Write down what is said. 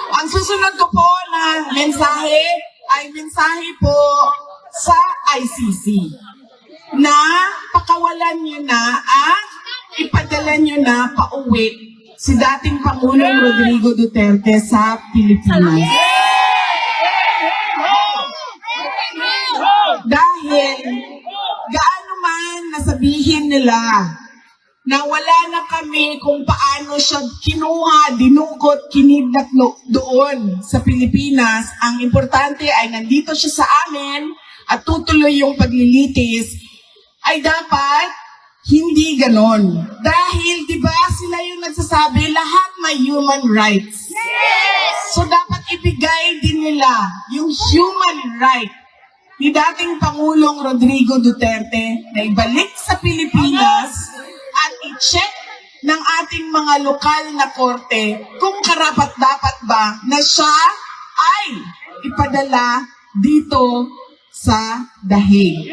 Ang susunod ko po na mensahe ay mensahe po sa ICC na pakawalan nyo na at ipadala nyo na pauwi si dating Pangulong Rodrigo Duterte sa Pilipinas. Dahil gaano man nasabihin nila na wala na kami kung paano siya kinuha, dinukot, kinidnap doon sa Pilipinas, ang importante ay nandito siya sa amin at tutuloy yung paglilitis, ay dapat hindi ganon. Dahil, di ba, sila yung nagsasabi, lahat may human rights. So, dapat ibigay din nila yung human right ni dating Pangulong Rodrigo Duterte na ibalik sa Pilipinas at i-check ng ating mga lokal na korte kung karapat-dapat ba na siya ay ipadala dito sa The Hague.